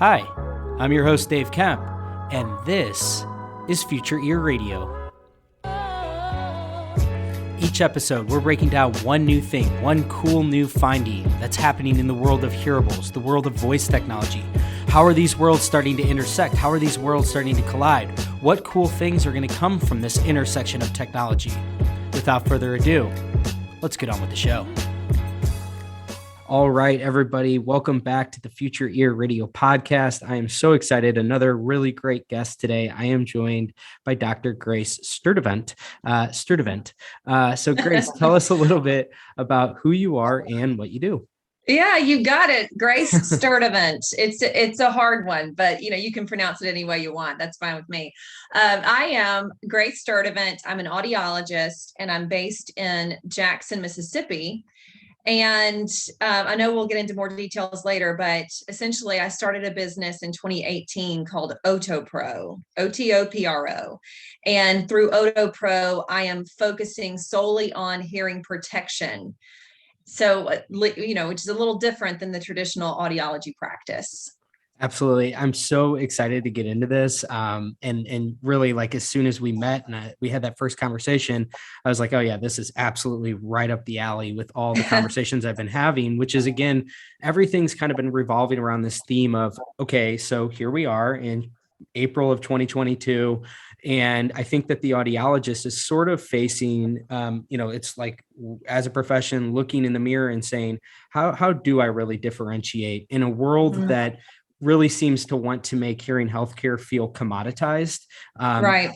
Hi, I'm your host, Dave Kemp, and this is Future Ear Radio. Each episode, we're breaking down one new thing, one cool new finding that's happening in the world of hearables, the world of voice technology. How are these worlds starting to intersect? How are these worlds starting to collide? What cool things are going to come from this intersection of technology? Without further ado, let's get on with the show. All right, everybody, welcome back to the Future Ear Radio podcast. I am so excited. Another really great guest today. I am joined by Dr. Grace Sturdivant. So Grace, tell us a little bit about who you are and what you do. Yeah, you got it. Grace Sturdivant. It's a hard one, but you can pronounce it any way you want. That's fine with me. I am Grace Sturdivant. I'm an audiologist, and I'm based in Jackson, Mississippi. And I know we'll get into more details later, but essentially I started a business in 2018 called OtoPro, OtoPro. And through OtoPro, I am focusing solely on hearing protection. So, which is a little different than the traditional audiology practice. Absolutely. I'm so excited to get into this. And really, like, as soon as we met and we had that first conversation, I was like, oh yeah, this is absolutely right up the alley with all the conversations I've been having, which is, again, everything's kind of been revolving around this theme of, okay, so here we are in April of 2022. And I think that the audiologist is sort of facing, it's like, as a profession, looking in the mirror and saying, how do I really differentiate in a world that really seems to want to make hearing healthcare feel commoditized. Right.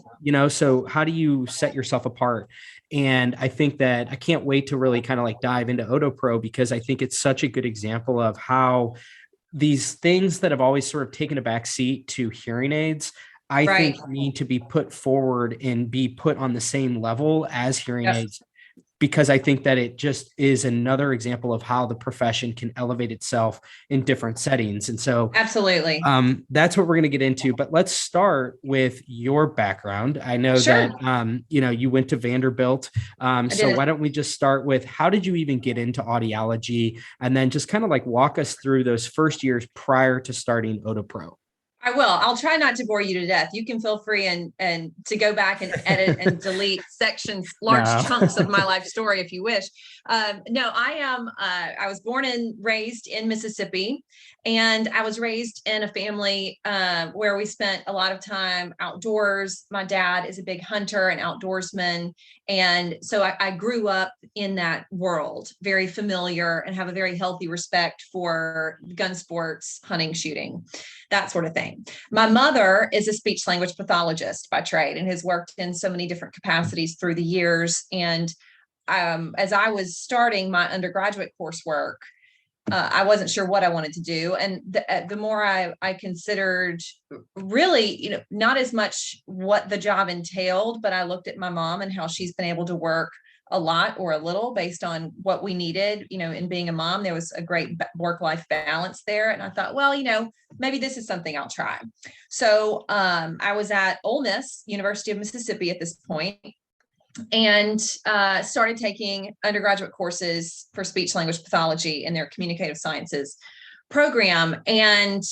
So how do you set yourself apart? And I think that I can't wait to really kind of like dive into OtoPro, because I think it's such a good example of how these things that have always sort of taken a back seat to hearing aids, I think need to be put forward and be put on the same level as hearing aids. Because I think that it just is another example of how the profession can elevate itself in different settings. And so absolutely, that's what we're going to get into. But let's start with your background. I know that, you went to Vanderbilt. So why don't we just start with, how did you even get into audiology? And then just kind of like walk us through those first years prior to starting OtoPro. I will. I'll try not to bore you to death. You can feel free and to go back and edit and delete sections, large chunks of my life story if you wish. I was born and raised in Mississippi, and I was raised in a family where we spent a lot of time outdoors. My dad is a big hunter and outdoorsman. And so I grew up in that world, very familiar, and have a very healthy respect for gun sports, hunting, shooting, that sort of thing. My mother is a speech language pathologist by trade and has worked in so many different capacities through the years. And as I was starting my undergraduate coursework, I wasn't sure what I wanted to do. And the more I considered, really, not as much what the job entailed, but I looked at my mom and how she's been able to work a lot or a little based on what we needed, in being a mom. There was a great work-life balance there. And I thought, well, maybe this is something I'll try. So I was at Ole Miss, University of Mississippi at this point, and started taking undergraduate courses for speech language pathology in their communicative sciences program. And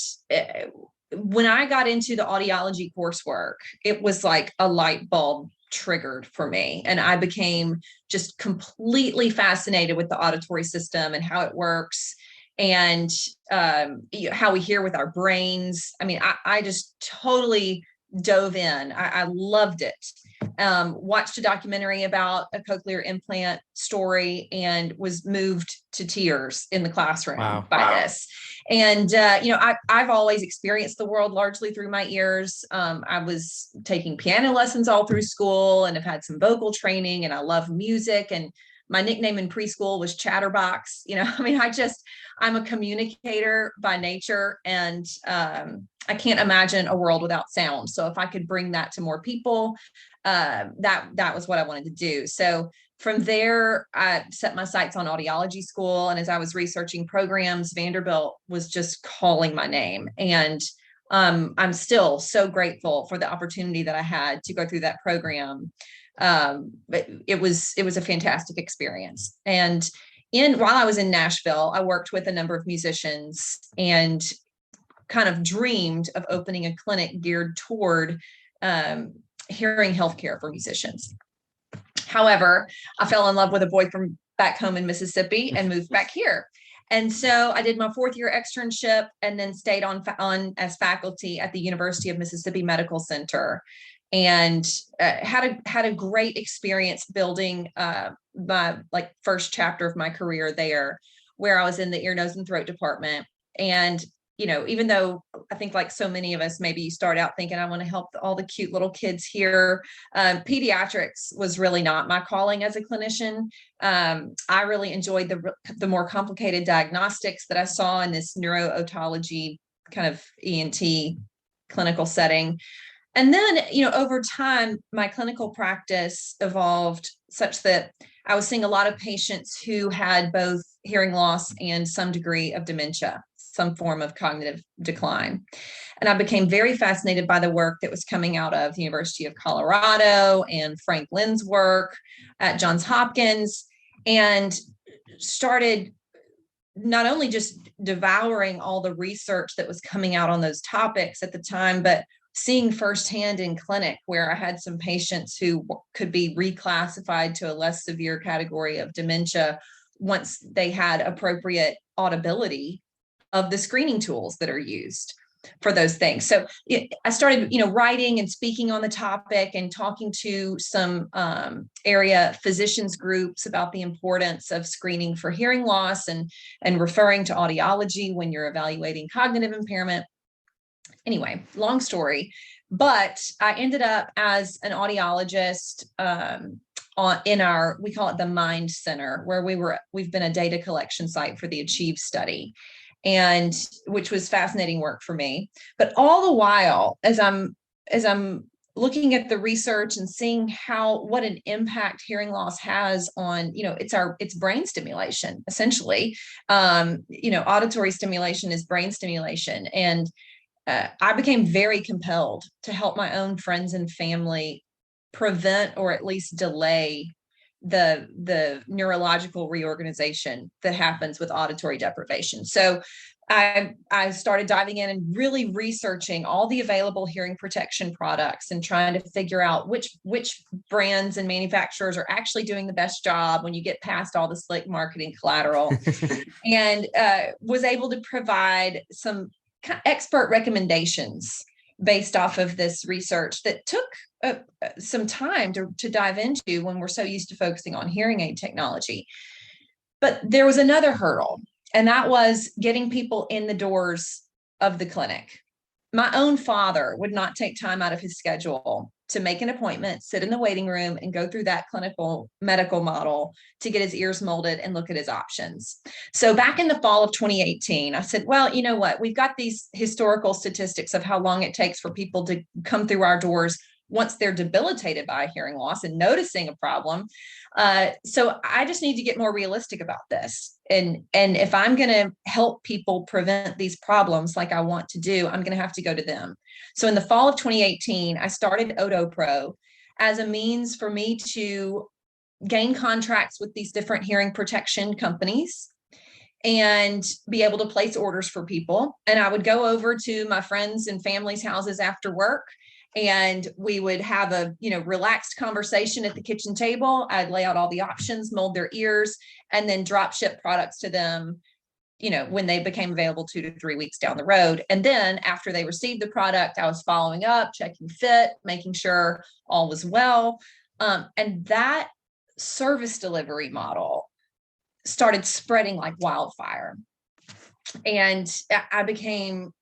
when I got into the audiology coursework, it was like a light bulb triggered for me. And I became just completely fascinated with the auditory system and how it works, and how we hear with our brains. I mean, I just totally dove in. I loved it. Watched a documentary about a cochlear implant story and was moved to tears in the classroom by this. And, I've always experienced the world largely through my ears. I was taking piano lessons all through school and have had some vocal training, and I love music. And my nickname in preschool was Chatterbox. I'm a communicator by nature, and I can't imagine a world without sound. So if I could bring that to more people, that was what I wanted to do. So from there, I set my sights on audiology school. And as I was researching programs, Vanderbilt was just calling my name. And I'm still so grateful for the opportunity that I had to go through that program. But it was a fantastic experience. And while I was in Nashville, I worked with a number of musicians and kind of dreamed of opening a clinic geared toward hearing healthcare for musicians. However, I fell in love with a boy from back home in Mississippi and moved back here. And so I did my 4th-year externship and then stayed on as faculty at the University of Mississippi Medical Center, and had a great experience building my first chapter of my career there, where I was in the ear, nose, and throat department. And even though I think like so many of us, maybe you start out thinking, I want to help all the cute little kids here. Pediatrics was really not my calling as a clinician. I really enjoyed the more complicated diagnostics that I saw in this neuro-otology kind of ENT clinical setting. And then, over time, my clinical practice evolved such that I was seeing a lot of patients who had both hearing loss and some degree of dementia, some form of cognitive decline. And I became very fascinated by the work that was coming out of the University of Colorado and Frank Lynn's work at Johns Hopkins, and started not only just devouring all the research that was coming out on those topics at the time, but seeing firsthand in clinic where I had some patients who could be reclassified to a less severe category of dementia once they had appropriate audibility of the screening tools that are used for those things. So I started, writing and speaking on the topic and talking to some area physicians groups about the importance of screening for hearing loss and referring to audiology when you're evaluating cognitive impairment. Anyway, long story, but I ended up as an audiologist in our, we call it the Mind Center, where we've been a data collection site for the Achieve study, and which was fascinating work for me. But all the while, as I'm looking at the research and seeing what an impact hearing loss has on, it's brain stimulation, essentially. Auditory stimulation is brain stimulation. And I became very compelled to help my own friends and family prevent or at least delay the neurological reorganization that happens with auditory deprivation. So I started diving in and really researching all the available hearing protection products and trying to figure out which brands and manufacturers are actually doing the best job when you get past all the slick marketing collateral, and was able to provide some expert recommendations based off of this research that took some time to dive into when we're so used to focusing on hearing aid technology. But there was another hurdle, and that was getting people in the doors of the clinic. My own father would not take time out of his schedule to make an appointment, sit in the waiting room, and go through that clinical medical model to get his ears molded and look at his options. So back in the fall of 2018, I said, well, you know what? We've got these historical statistics of how long it takes for people to come through our doors once they're debilitated by hearing loss and noticing a problem. So I just need to get more realistic about this. And if I'm going to help people prevent these problems like I want to do, I'm going to have to go to them. So in the fall of 2018, I started OtoPro as a means for me to gain contracts with these different hearing protection companies and be able to place orders for people. And I would go over to my friends and family's houses after work, and we would have a relaxed conversation at the kitchen table. I'd lay out all the options, mold their ears, and then drop ship products to them when they became available 2 to 3 weeks down the road. And then after they received the product, I was following up, checking fit, making sure all was well. And that service delivery model started spreading like wildfire. And I became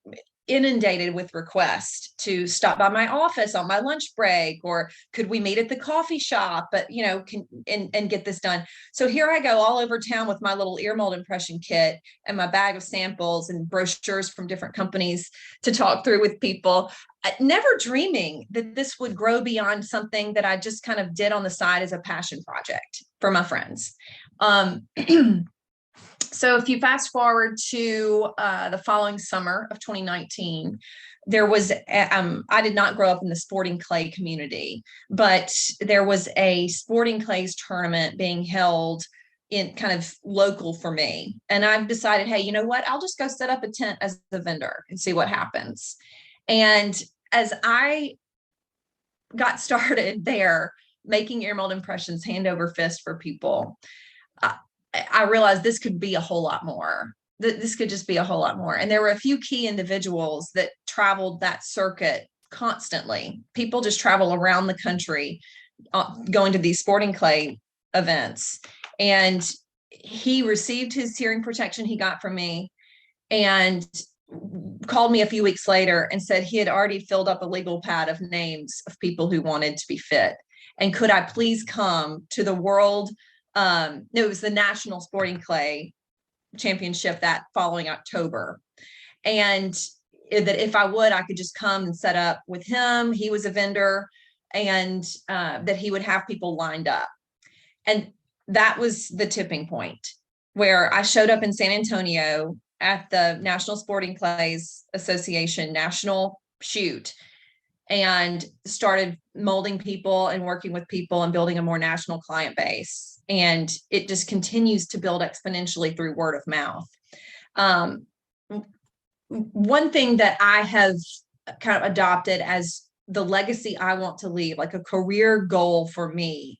inundated with requests to stop by my office on my lunch break, or could we meet at the coffee shop, but and get this done. So here I go all over town with my little ear mold impression kit and my bag of samples and brochures from different companies to talk through with people, never dreaming that this would grow beyond something that I just kind of did on the side as a passion project for my friends. So if you fast forward to the following summer of 2019, there was, I did not grow up in the sporting clay community, but there was a sporting clays tournament being held in kind of local for me. And I've decided, hey, you know what? I'll just go set up a tent as a vendor and see what happens. And as I got started there, making ear mold impressions hand over fist for people, I realized this could be a whole lot more. This could just be a whole lot more. And there were a few key individuals that traveled that circuit constantly. People just travel around the country going to these sporting clay events. And he received his hearing protection he got from me and called me a few weeks later and said he had already filled up a legal pad of names of people who wanted to be fit. And could I please come to the world? No, it was the National Sporting Clay Championship that following October. And that if I would, I could just come and set up with him. He was a vendor, and that he would have people lined up. And that was the tipping point where I showed up in San Antonio at the National Sporting Clays Association national shoot and started molding people and working with people and building a more national client base. And it just continues to build exponentially through word of mouth. One thing that I have kind of adopted as the legacy I want to leave, like a career goal for me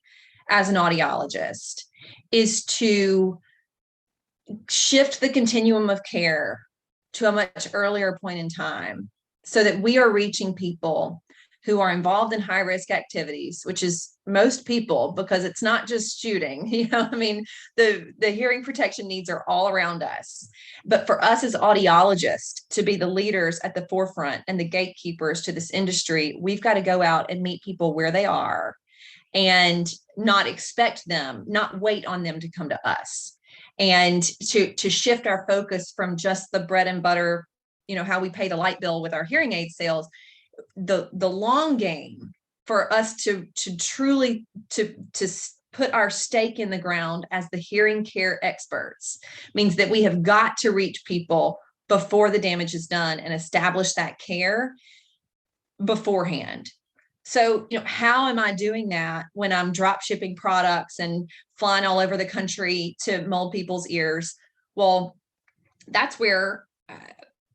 as an audiologist, is to shift the continuum of care to a much earlier point in time so that we are reaching people who are involved in high risk activities, which is most people, because it's not just shooting. I mean, the hearing protection needs are all around us. But for us as audiologists to be the leaders at the forefront and the gatekeepers to this industry, we've got to go out and meet people where they are and not expect them, not wait on them to come to us. And to shift our focus from just the bread and butter, how we pay the light bill with our hearing aid sales, the long game for us to truly to put our stake in the ground as the hearing care experts means that we have got to reach people before the damage is done and establish that care beforehand. So, how am I doing that when I'm drop shipping products and flying all over the country to mold people's ears? Well, that's where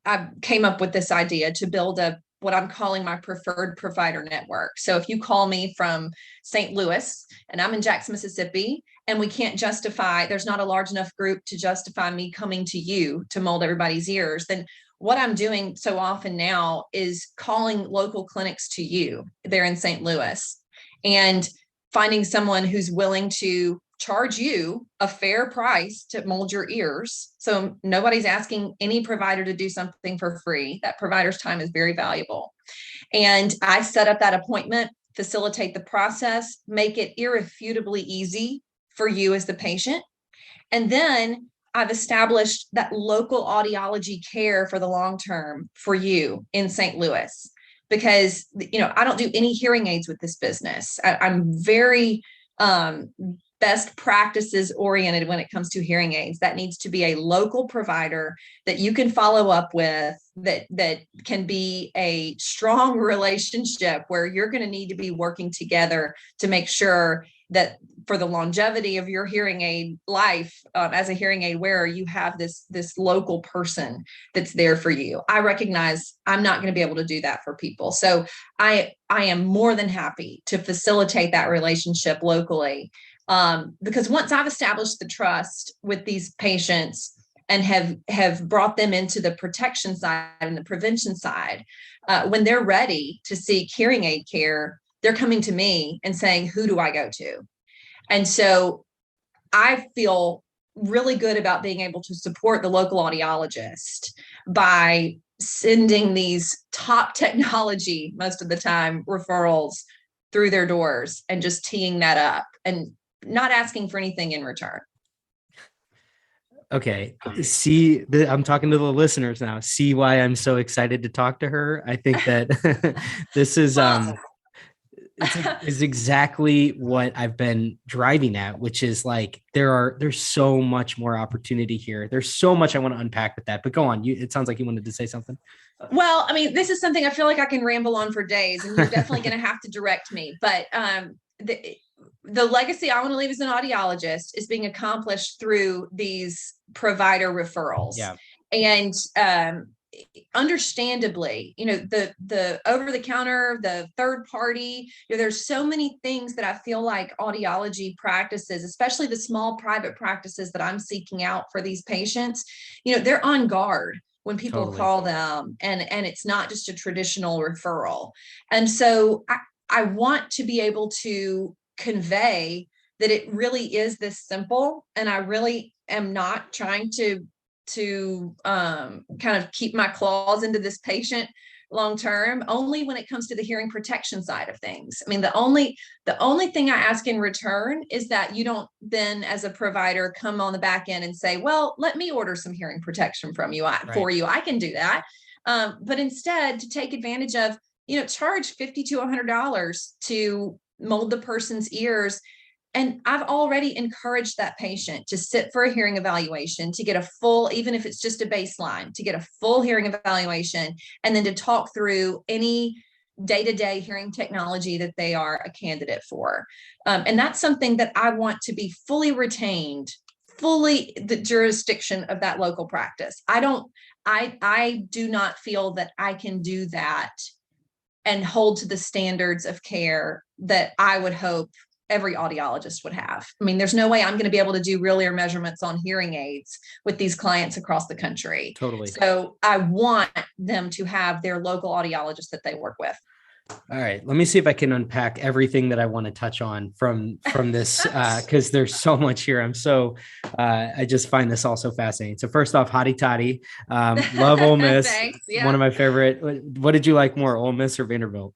I came up with this idea to build what I'm calling my preferred provider network. So if you call me from St. Louis and I'm in Jackson, Mississippi, and we can't justify, there's not a large enough group to justify me coming to you to mold everybody's ears, then what I'm doing so often now is calling local clinics to you there in St. Louis and finding someone who's willing to charge you a fair price to mold your ears. So nobody's asking any provider to do something for free. That provider's time is very valuable. And I set up that appointment, facilitate the process, make it irrefutably easy for you as the patient. And then I've established that local audiology care for the long term for you in St. Louis, because, I don't do any hearing aids with this business. I'm very best practices oriented when it comes to hearing aids. That needs to be a local provider that you can follow up with, that can be a strong relationship where you're going to need to be working together to make sure that for the longevity of your hearing aid life as a hearing aid wearer, you have this local person that's there for you. I recognize I'm not going to be able to do that for people. So I am more than happy to facilitate that relationship locally. Because once I've established the trust with these patients and have brought them into the protection side and the prevention side, when they're ready to seek hearing aid care, they're coming to me and saying, who do I go to? And so I feel really good about being able to support the local audiologist by sending these top technology, most of the time, referrals through their doors and just teeing that up and not asking for anything in return. Okay. I'm talking to the listeners now. See why I'm so excited to talk to her. I think that this is, it's exactly what I've been driving at, which is like, there's so much more opportunity here. There's so much I want to unpack with that, but go on. It sounds like you wanted to say something. Well, I mean, this is something I feel like I can ramble on for days, and you're definitely going to have to direct me, but, the legacy I want to leave as an audiologist is being accomplished through these provider referrals. Yeah. And understandably, the over the counter, the third party, there's so many things that I feel like audiology practices, especially the small private practices that I'm seeking out for these patients, they're on guard when people call them, and it's not just a traditional referral. And so I want to be able to convey that it really is this simple, and I really am not trying to kind of keep my claws into this patient long term, only when it comes to the hearing protection side of things. I mean, the only thing I ask in return is that you don't then, as a provider, come on the back end and say, well, let me order some hearing protection from you for you. I can do that. But instead, to take advantage of, charge $50 to $100 to mold the person's ears. And I've already encouraged that patient to sit for a hearing evaluation, to get a full, even if it's just a baseline, to get a full hearing evaluation, and then to talk through any day-to-day hearing technology that they are a candidate for. And that's something that I want to be fully retained, fully the jurisdiction of that local practice. I do not feel that I can do that and hold to the standards of care that I would hope every audiologist would have. I mean, there's no way I'm going to be able to do real ear measurements on hearing aids with these clients across the country. Totally. So I want them to have their local audiologist that they work with. All right, let me see if I can unpack everything that I want to touch on from this, because there's so much here. I just find this all so fascinating. So first off, hotty toddy, love Ole Miss. Thanks, yeah. One of my favorite. What did you like more, Ole Miss or Vanderbilt?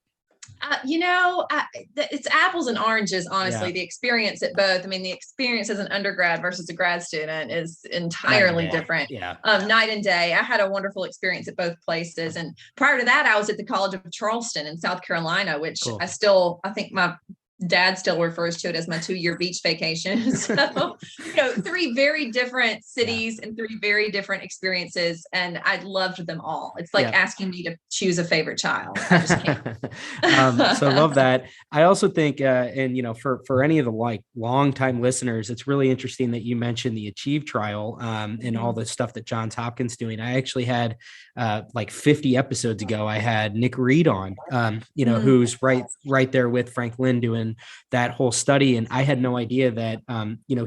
It's apples and oranges, honestly. Yeah. The experience at both. I mean, the experience as an undergrad versus a grad student is entirely different. Yeah. Night and day. I had a wonderful experience at both places. And prior to that, I was at the College of Charleston in South Carolina, which cool. I think my dad still refers to it as my 2-year beach vacation. So, 3 very different cities and 3 very different experiences. And I loved them all. It's like asking me to choose a favorite child. I just can't. So I love that. I also think, for any of the long time listeners, it's really interesting that you mentioned the Achieve trial and all the stuff that Johns Hopkins doing. I actually had 50 episodes ago, I had Nick Reed on, who's right there with Frank Lynn doing that whole study. And I had no idea that,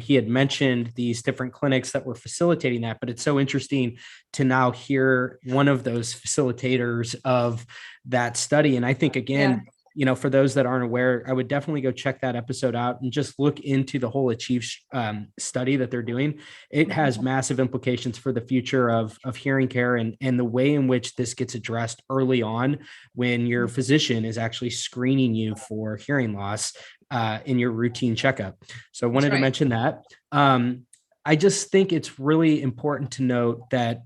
he had mentioned these different clinics that were facilitating that, but it's so interesting to now hear one of those facilitators of that study. And I think, again, for those that aren't aware, I would definitely go check that episode out and just look into the whole Achieve study that they're doing. It has massive implications for the future of hearing care and the way in which this gets addressed early on when your physician is actually screening you for hearing loss in your routine checkup. So I wanted to mention that. I just think it's really important to note that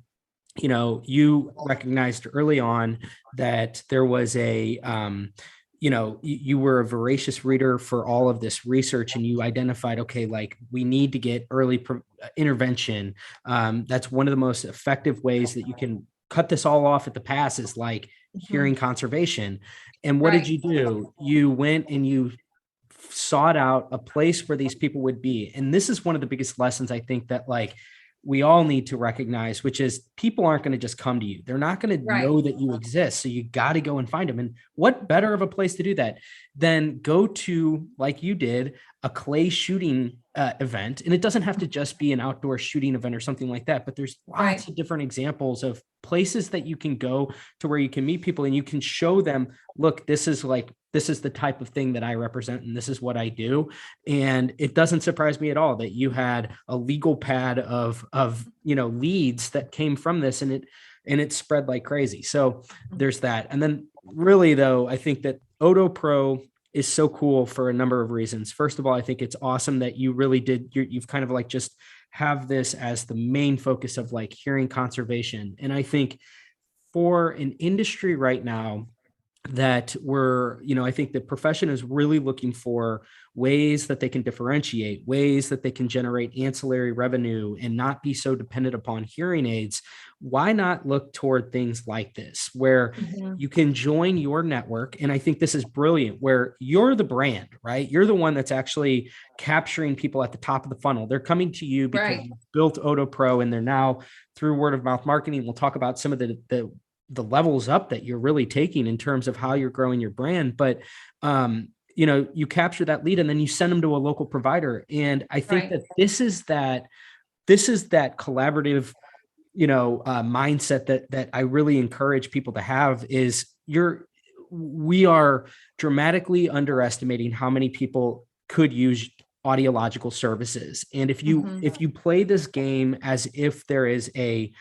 you recognized early on that there was you were a voracious reader for all of this research, and you identified, we need to get early intervention. That's one of the most effective ways that you can cut this all off at the pass is hearing conservation. And what did you do? You went and you sought out a place where these people would be. And this is one of the biggest lessons I think that we all need to recognize, which is people aren't going to just come to you. They're not going to know that you exist. So you got to go and find them. And what better of a place to do that than go to, like you did, a clay shooting event. And it doesn't have to just be an outdoor shooting event or something like that, but there's lots of different examples of places that you can go to where you can meet people and you can show them, look, this is the type of thing that I represent and this is what I do. And it doesn't surprise me at all that you had a legal pad of leads that came from this and it spread like crazy. So there's that. And then really though, I think that OtoPro is so cool for a number of reasons. First of all, I think it's awesome that you really you've kind of just have this as the main focus of hearing conservation. And I think for an industry right now that I think the profession is really looking for ways that they can differentiate, ways that they can generate ancillary revenue and not be so dependent upon hearing aids. Why not look toward things like this, where you can join your network? And I think this is brilliant, where you're the brand, right? You're the one that's actually capturing people at the top of the funnel. They're coming to you because you built OtoPro, and they're now, through word of mouth marketing, we'll talk about some of the levels up that you're really taking in terms of how you're growing your brand. But, you capture that lead and then you send them to a local provider. And I think that this is that collaborative, mindset that I really encourage people to have. Is we are dramatically underestimating how many people could use audiological services. And if you play this game as if there is a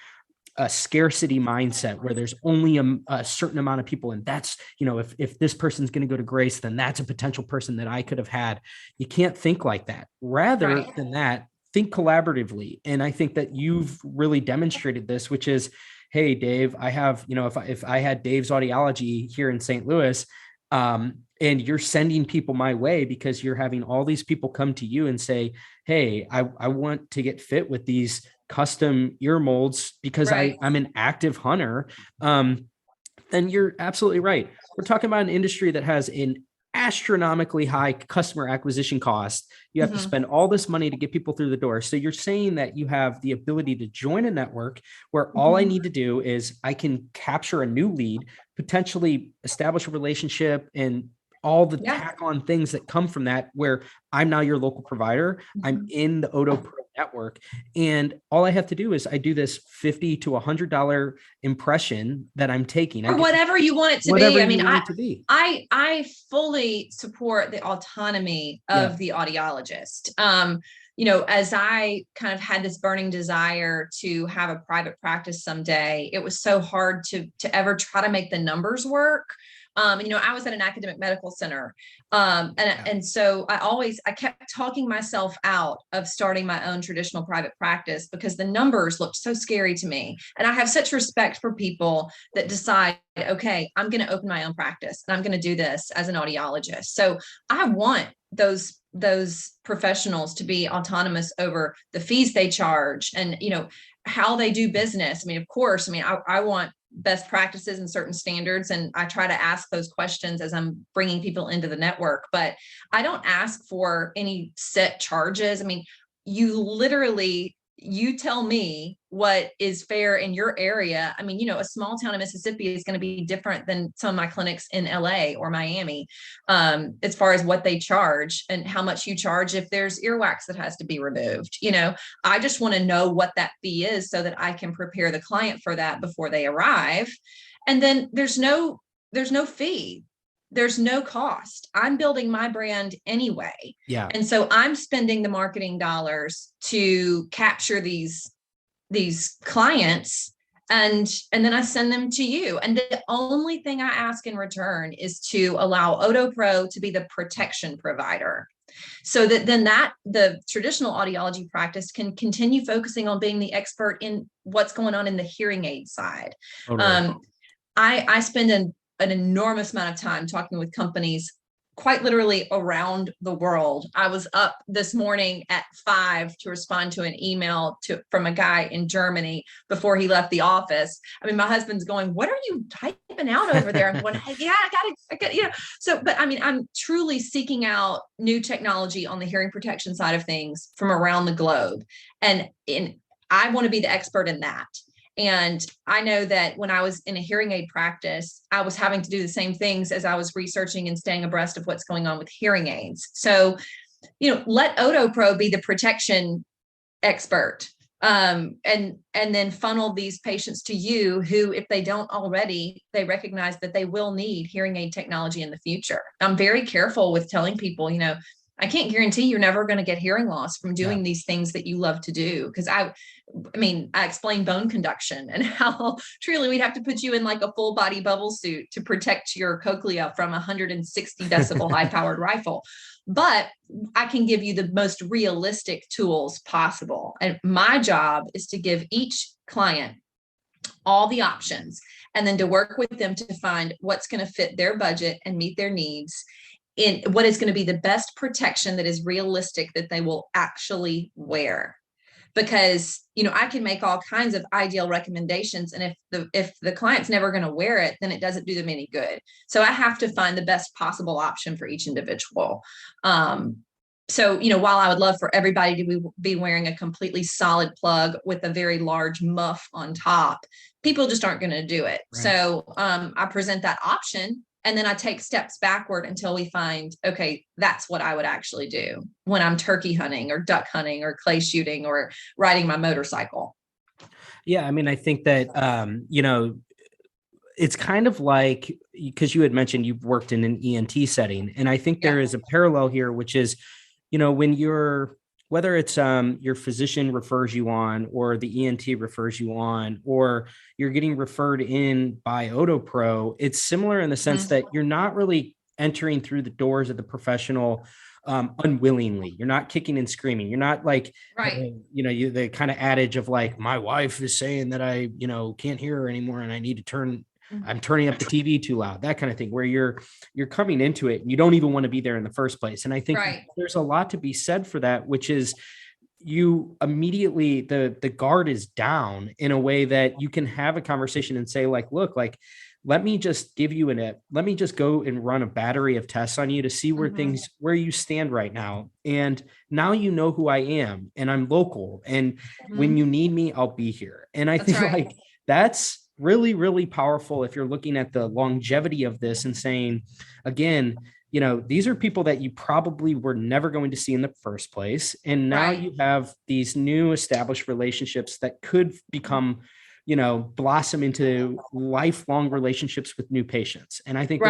scarcity mindset where there's only a certain amount of people, and that's, if this person's going to go to Grace, then that's a potential person that I could have had. You can't think like that. Rather than that, think collaboratively. And I think that you've really demonstrated this, which is, hey, Dave, I have, if I had Dave's Audiology here in St. Louis, and you're sending people my way because you're having all these people come to you and say, hey, I want to get fit with these custom ear molds because I'm an active hunter. Then you're absolutely right. We're talking about an industry that has an astronomically high customer acquisition cost. You have to spend all this money to get people through the door. So you're saying that you have the ability to join a network where all I need to do is I can capture a new lead, potentially establish a relationship, and all the tack on things that come from that, where I'm now your local provider. I'm in the OtoPro network. And all I have to do is I do this $50 to $100 impression that I'm taking. Or whatever you want it to be. I mean, I fully support the autonomy of the audiologist. As I kind of had this burning desire to have a private practice someday, it was so hard to ever try to make the numbers work. I was at an academic medical center. And so I kept talking myself out of starting my own traditional private practice because the numbers looked so scary to me. And I have such respect for people that decide, okay, I'm going to open my own practice and I'm going to do this as an audiologist. So I want those professionals to be autonomous over the fees they charge and, how they do business. I mean, of course, I want best practices and certain standards. And I try to ask those questions as I'm bringing people into the network, but I don't ask for any set charges. I mean, you tell me what is fair in your area. I mean, a small town in Mississippi is going to be different than some of my clinics in LA or Miami, as far as what they charge and how much you charge if there's earwax that has to be removed. I just want to know what that fee is so that I can prepare the client for that before they arrive. And then there's no fee. There's no cost. I'm building my brand anyway. Yeah. And so I'm spending the marketing dollars to capture these clients and then I send them to you. And the only thing I ask in return is to allow OtoPro to be the protection provider. So that then the traditional audiology practice can continue focusing on being the expert in what's going on in the hearing aid side. Totally. I spend an enormous amount of time talking with companies quite literally around the world. I was up this morning at 5 to respond to an email from a guy in Germany before he left the office. I mean, my husband's going, what are you typing out over there? I'm going, yeah, I got So, but I mean, I'm truly seeking out new technology on the hearing protection side of things from around the globe. And I want to be the expert in that. And I know that when I was in a hearing aid practice, I was having to do the same things as I was researching and staying abreast of what's going on with hearing aids. So, let OtoPro be the protection expert, and then funnel these patients to you who, if they don't already, they recognize that they will need hearing aid technology in the future. I'm very careful with telling people, I can't guarantee you're never going to get hearing loss from doing these things that you love to do. Because I explain bone conduction and how truly we'd have to put you in like a full body bubble suit to protect your cochlea from 160 decibel high powered rifle. But I can give you the most realistic tools possible. And my job is to give each client all the options, and then to work with them to find what's going to fit their budget and meet their needs in what is going to be the best protection that is realistic that they will actually wear. Because, I can make all kinds of ideal recommendations, and if the client's never going to wear it, then it doesn't do them any good. So I have to find the best possible option for each individual. So, while I would love for everybody to be wearing a completely solid plug with a very large muff on top, people just aren't going to do it. Right. So I present that option, and then I take steps backward until we find, okay, that's what I would actually do when I'm turkey hunting or duck hunting or clay shooting or riding my motorcycle. Yeah. I mean, I think that, it's kind of like, because you had mentioned you've worked in an ENT setting, and I think there is a parallel here, which is, when whether it's your physician refers you on, or the ENT refers you on, or you're getting referred in by OtoPro, it's similar in the sense that you're not really entering through the doors of the professional unwillingly. You're not kicking and screaming. You're not like, right. The kind of adage of like, my wife is saying that I, can't hear her anymore and I need to I'm turning up the TV too loud, that kind of thing, where you're coming into it and you don't even want to be there in the first place. And I think there's a lot to be said for that, which is you immediately, the guard is down in a way that you can have a conversation and say like, look, like, let me just let me just go and run a battery of tests on you to see where you stand right now. And now you know who I am, and I'm local. And when you need me, I'll be here. And I think like that's really, really powerful if you're looking at the longevity of this and saying, again, these are people that you probably were never going to see in the first place. And now you have these new established relationships that could become, blossom into lifelong relationships with new patients. And I think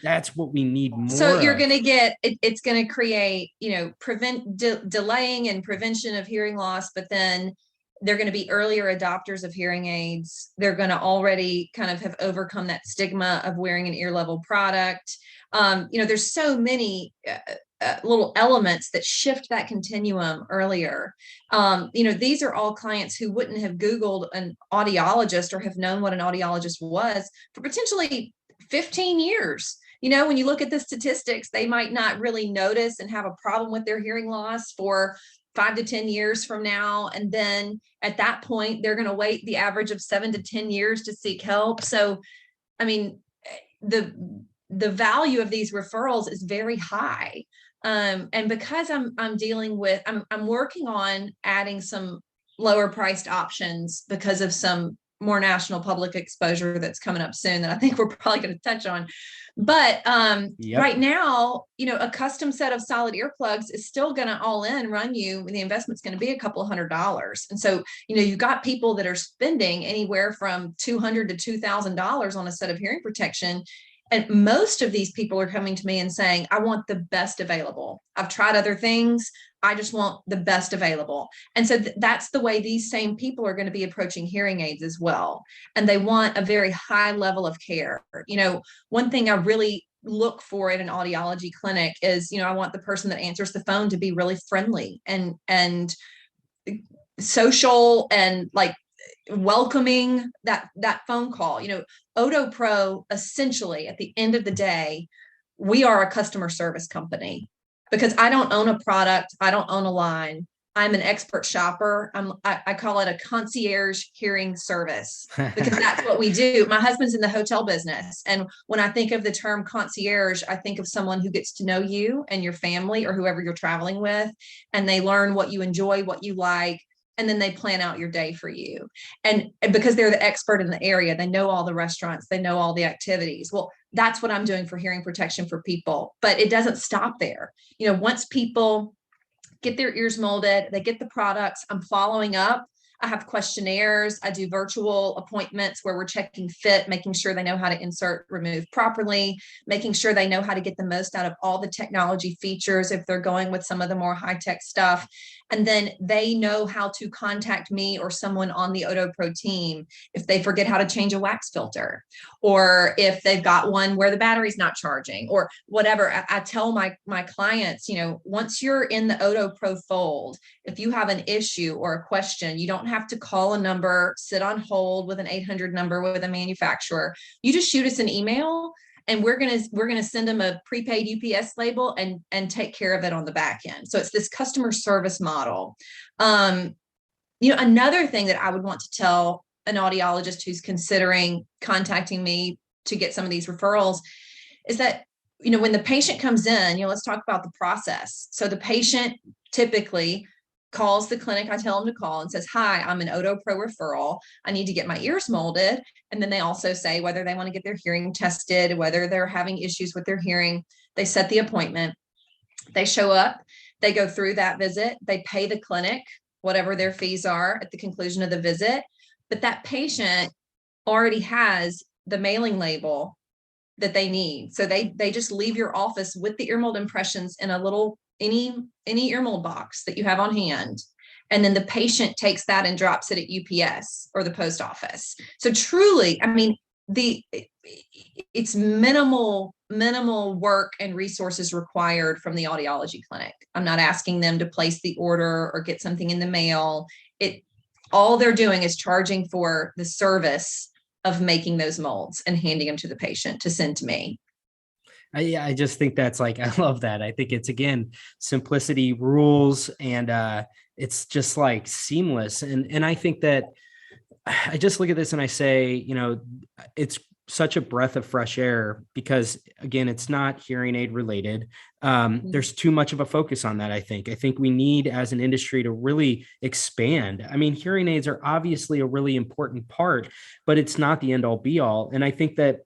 that's what we need more. So you're going to get, it's going to create, delaying and prevention of hearing loss, but then they're going to be earlier adopters of hearing aids. They're going to already kind of have overcome that stigma of wearing an ear level product. There's so many little elements that shift that continuum earlier. These are all clients who wouldn't have Googled an audiologist or have known what an audiologist was for potentially 15 years. When you look at the statistics, they might not really notice and have a problem with their hearing loss for 5 to 10 years from now. And then at that point, they're going to wait the average of 7 to 10 years to seek help. So, I mean, the value of these referrals is very high. And because I'm working on adding some lower priced options because of some more national public exposure that's coming up soon that I think we're probably going to touch on. But right now, a custom set of solid earplugs is still going to all in run you. The investment's going to be a couple $100. And so, you've got people that are spending anywhere from $200 to $2,000 on a set of hearing protection. And most of these people are coming to me and saying, I want the best available. I've tried other things. I just want the best available. And so that's the way these same people are going to be approaching hearing aids as well. And they want a very high level of care. One thing I really look for at an audiology clinic is, I want the person that answers the phone to be really friendly and social and like welcoming that phone call. OtoPro, essentially at the end of the day, we are a customer service company because I don't own a product. I don't own a line. I'm an expert shopper. I call it a concierge hearing service because that's what we do. My husband's in the hotel business. And when I think of the term concierge, I think of someone who gets to know you and your family or whoever you're traveling with, and they learn what you enjoy, what you like, and then they plan out your day for you. And because they're the expert in the area, they know all the restaurants, they know all the activities. Well, that's what I'm doing for hearing protection for people, but it doesn't stop there. Once people get their ears molded, they get the products, I'm following up. I have questionnaires. I do virtual appointments where we're checking fit, making sure they know how to insert, remove properly, making sure they know how to get the most out of all the technology features if they're going with some of the more high-tech stuff. And then they know how to contact me or someone on the OtoPro team if they forget how to change a wax filter, or if they've got one where the battery's not charging, or whatever. I tell my clients, once you're in the OtoPro fold, if you have an issue or a question, you don't have to call a number, sit on hold with an 800 number with a manufacturer. You just shoot us an email, and we're gonna send them a prepaid UPS label and take care of it on the back end. So it's this customer service model. Another thing that I would want to tell an audiologist who's considering contacting me to get some of these referrals is that, when the patient comes in, let's talk about the process. So the patient typically calls the clinic I tell them to call and says, "Hi, I'm an OtoPro referral. I need to get my ears molded." And then they also say whether they want to get their hearing tested, whether they're having issues with their hearing. They set the appointment. They show up. They go through that visit. They pay the clinic whatever their fees are at the conclusion of the visit. But that patient already has the mailing label that they need. So they just leave your office with the ear mold impressions in a little any ear mold box that you have on hand. And then the patient takes that and drops it at UPS or the post office. So truly, it's minimal work and resources required from the audiology clinic. I'm not asking them to place the order or get something in the mail. All they're doing is charging for the service of making those molds and handing them to the patient to send to me. I just think that's I love that. I think it's, again, simplicity rules, and it's just seamless. And I think that I just look at this and I say, it's such a breath of fresh air because, again, it's not hearing aid related. There's too much of a focus on that. I think we need, as an industry, to really expand. I mean, hearing aids are obviously a really important part, but it's not the end all be all. And I think that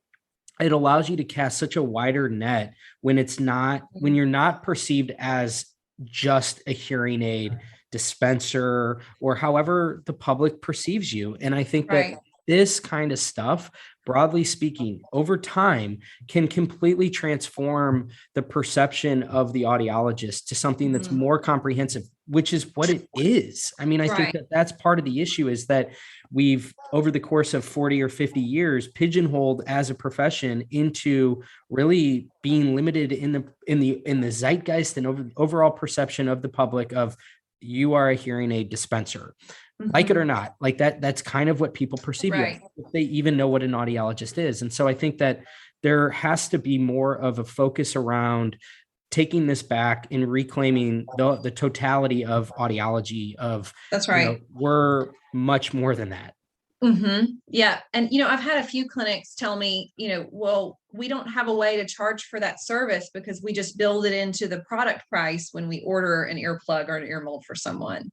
it allows you to cast such a wider net when you're not perceived as just a hearing aid dispenser or however the public perceives you. And I think that this kind of stuff, broadly speaking, over time can completely transform the perception of the audiologist to something that's more comprehensive, which is what it is. I mean, I think that that's part of the issue, is that we've, over the course of 40 or 50 years, pigeonholed as a profession into really being limited in the zeitgeist and overall perception of the public of, you are a hearing aid dispenser. Like it or not, that's kind of what people perceive you as, if they even know what an audiologist is. And so I think that there has to be more of a focus around taking this back and reclaiming the totality of audiology of, that's right. We're much more than that. Yeah. And, I've had a few clinics tell me, well, we don't have a way to charge for that service because we just build it into the product price when we order an earplug or an ear mold for someone.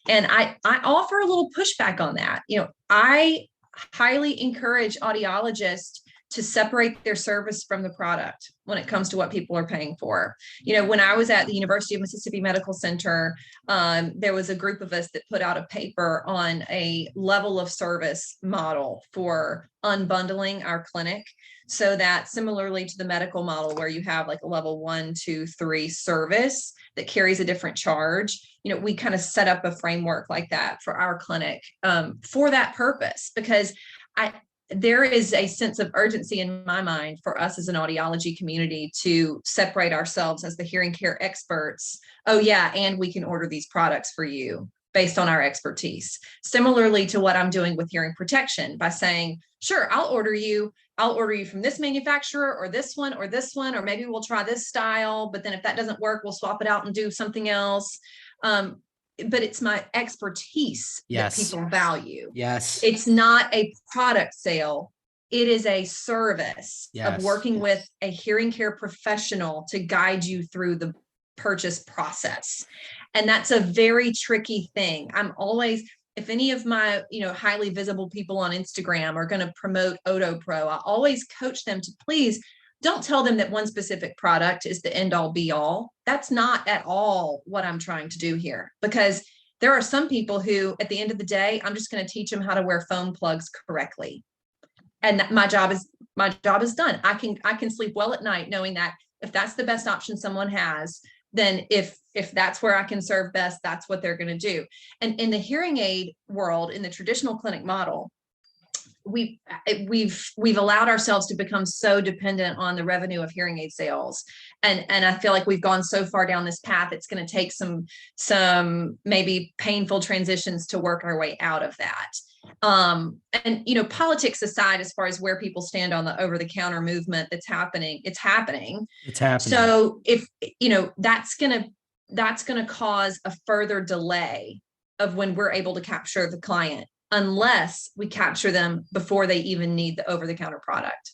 And I offer a little pushback on that. I highly encourage audiologists to separate their service from the product when it comes to what people are paying for. When I was at the University of Mississippi Medical Center, there was a group of us that put out a paper on a level of service model for unbundling our clinic, so that similarly to the medical model where you have a level 1, 2, 3 service that carries a different charge, we kind of set up a framework like that for our clinic for that purpose, because there is a sense of urgency in my mind for us as an audiology community to separate ourselves as the hearing care experts. Oh yeah, and we can order these products for you based on our expertise. Similarly to what I'm doing with hearing protection by saying, sure, I'll order you from this manufacturer or this one, or maybe we'll try this style, but then if that doesn't work, we'll swap it out and do something else. But it's my expertise that people value. Yes. It's not a product sale. It is a service of working with a hearing care professional to guide you through the purchase process. And that's a very tricky thing. I'm always, if any of my, highly visible people on Instagram are going to promote OtoPro, I always coach them to please don't tell them that one specific product is the end all be all. That's not at all what I'm trying to do here, because there are some people who, at the end of the day, I'm just going to teach them how to wear phone plugs correctly. And my job is done. I can sleep well at night knowing that if that's the best option someone has, then if that's where I can serve best, that's what they're going to do. And in the hearing aid world, in the traditional clinic model, we've allowed ourselves to become so dependent on the revenue of hearing aid sales, and I feel like we've gone so far down this path. It's going to take some maybe painful transitions to work our way out of that. And politics aside, as far as where people stand on the over-the-counter movement that's happening, it's happening. So if that's gonna cause a further delay of when we're able to capture the client, unless we capture them before they even need the over-the-counter product.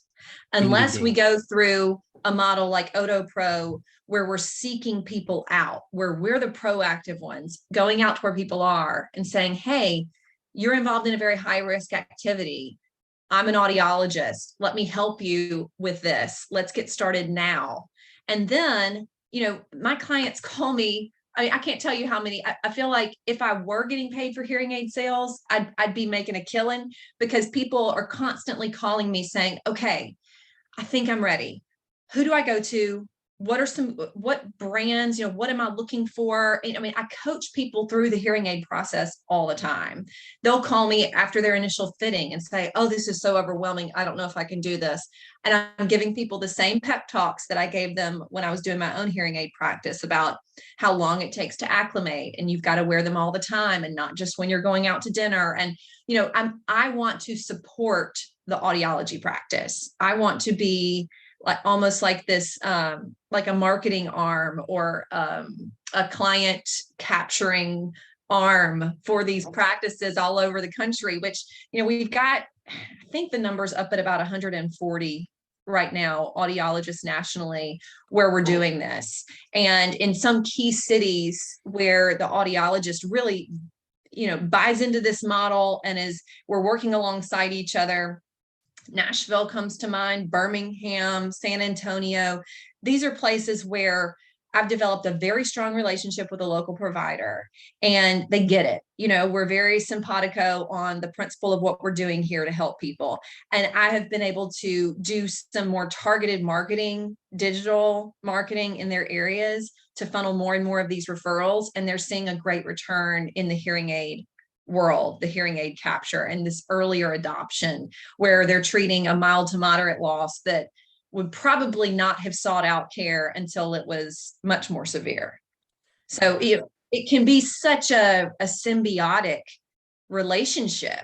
Unless we go through a model like OtoPro, where we're seeking people out, where we're the proactive ones, going out to where people are and saying, hey, you're involved in a very high risk activity. I'm an audiologist. Let me help you with this. Let's get started now. And then, my clients call me. I mean, I can't tell you how many. I feel like if I were getting paid for hearing aid sales, I'd be making a killing, because people are constantly calling me saying, okay, I think I'm ready. Who do I go to? What brands, what am I looking for? I mean, I coach people through the hearing aid process all the time. They'll call me after their initial fitting and say, oh, this is so overwhelming. I don't know if I can do this. And I'm giving people the same pep talks that I gave them when I was doing my own hearing aid practice, about how long it takes to acclimate, and you've got to wear them all the time and not just when you're going out to dinner. And, I want to support the audiology practice. I want to be like almost like this, like a marketing arm, or a client capturing arm for these practices all over the country, which, we've got, I think the number's up at about 140 right now, audiologists nationally, where we're doing this. And in some key cities where the audiologist really, buys into this model and we're working alongside each other. Nashville comes to mind, Birmingham, San Antonio. These are places where I've developed a very strong relationship with a local provider, and they get it. We're very simpatico on the principle of what we're doing here to help people. And I have been able to do some more targeted marketing, digital marketing in their areas to funnel more and more of these referrals. And they're seeing a great return in the hearing aid world, the hearing aid capture, and this earlier adoption, where they're treating a mild to moderate loss that would probably not have sought out care until it was much more severe. So it can be such a symbiotic relationship.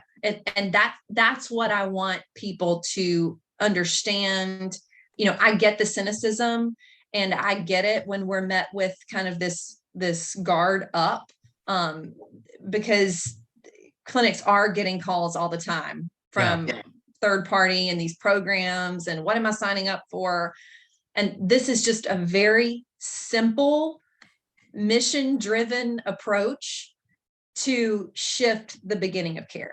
And that's what I want people to understand. I get the cynicism, and I get it when we're met with kind of this guard up, because clinics are getting calls all the time from third party and these programs, and what am I signing up for? And this is just a very simple, mission-driven approach to shift the beginning of care.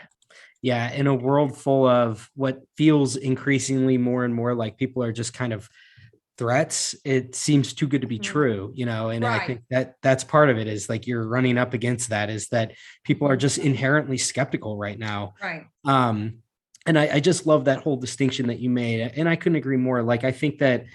Yeah, in a world full of what feels increasingly more and more like people are just kind of threats, it seems too good to be true, and right. I think that's part of it, is like you're running up against that, is that people are just inherently skeptical right now. Right. And I just love that whole distinction that you made. And I couldn't agree more. Like, I think that,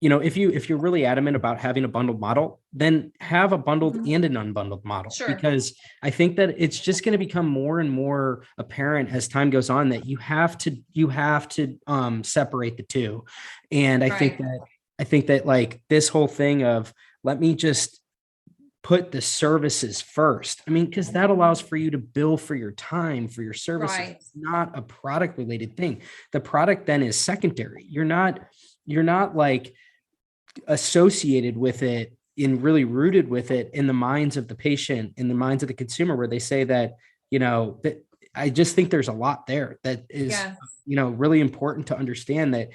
if you're really adamant about having a bundled model, then have a bundled and an unbundled model. Sure. Because I think that it's just going to become more and more apparent as time goes on that you have to separate the two. And I think that like this whole thing of, let me just put the services first. I mean, because that allows for you to bill for your time, for your services. Right. It's not a product related thing. The product then is secondary. You're not like associated with it and really rooted with it in the minds of the patient, in the minds of the consumer, where they say that, that I just think there's a lot there that is, really important to understand, that,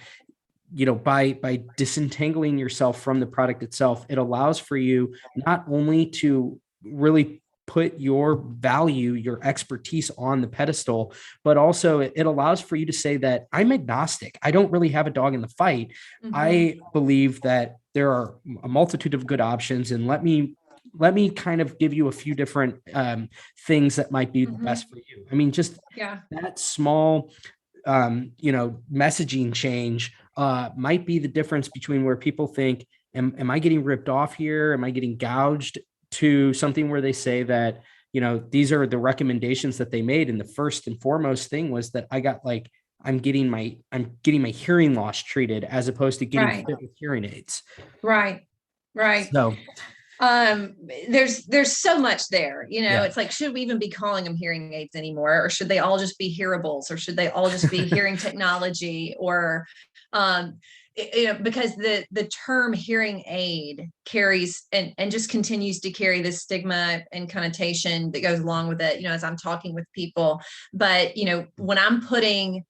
by disentangling yourself from the product itself, it allows for you not only to really put your value, your expertise on the pedestal, but also it allows for you to say that I'm agnostic. I don't really have a dog in the fight. I believe that there are a multitude of good options, and let me kind of give you a few different things that might be the best for you. I mean, just that small, messaging change might be the difference between where people think, am I getting ripped off here? Am I getting gouged? To something where they say that, these are the recommendations that they made. And the first and foremost thing was that I got like, I'm getting my hearing loss treated as opposed to getting Right. fit with hearing aids. Right. Right. So There's so much there, yeah. it's like, should we even be calling them hearing aids anymore? Or should they all just be hearables? Or should they all just be hearing technology? Or, because the term hearing aid carries and just continues to carry this stigma and connotation that goes along with it, as I'm talking with people. But, when I'm putting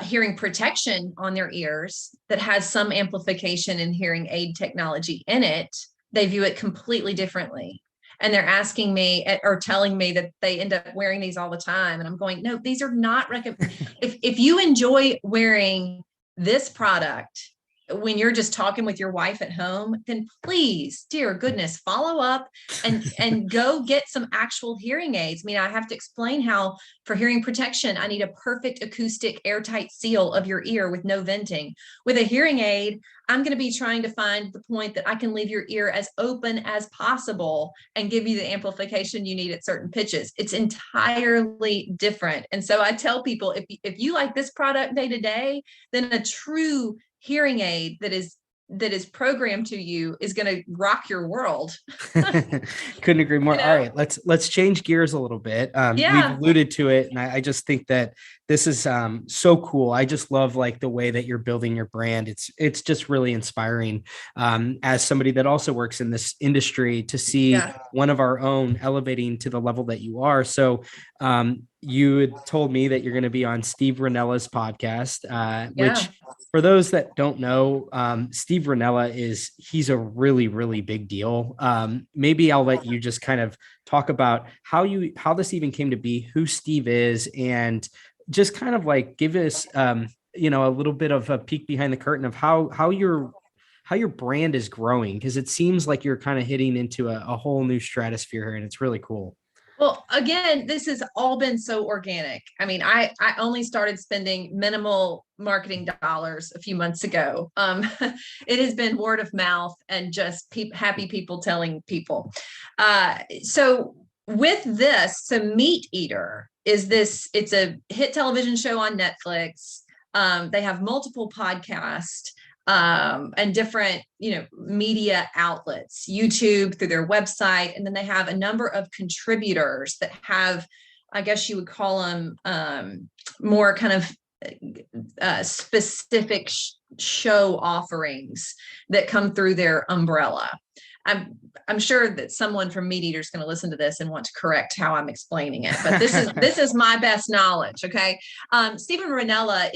hearing protection on their ears that has some amplification and hearing aid technology in it, they view it completely differently. And they're asking me or telling me that they end up wearing these all the time. And I'm going, no, these are not if you enjoy wearing this product when you're just talking with your wife at home, then please, dear goodness, follow up and go get some actual hearing aids. I mean, I have to explain how for hearing protection, I need a perfect acoustic airtight seal of your ear with no venting. With a hearing aid, I'm going to be trying to find the point that I can leave your ear as open as possible and give you the amplification you need at certain pitches. It's entirely different. And so I tell people, if you like this product day to day, then a true hearing aid that is programmed to you is going to rock your world. Couldn't agree more. All right, let's change gears a little bit. We've alluded to it, and I just think that this is so cool. I just love like the way that you're building your brand. It's just really inspiring as somebody that also works in this industry to see one of our own elevating to the level that you are. So you had told me that you're going to be on Steve Rinella's podcast, which for those that don't know, Steve Rinella he's a really, really big deal. Maybe I'll let you just kind of talk about how this even came to be, who Steve is, and just kind of like give us, a little bit of a peek behind the curtain of how your brand is growing. Cause it seems like you're kind of hitting into a whole new stratosphere here, and it's really cool. Well, again, this has all been so organic. I mean, I only started spending minimal marketing dollars a few months ago. It has been word of mouth and just happy people telling people. So with this, so Meat Eater it's a hit television show on Netflix. They have multiple podcasts. And different, media outlets, YouTube through their website. And then they have a number of contributors that have, I guess you would call them more kind of specific show offerings that come through their umbrella. I'm sure that someone from Meat Eater is going to listen to this and want to correct how I'm explaining it, but this is my best knowledge. Okay. Stephen Rinella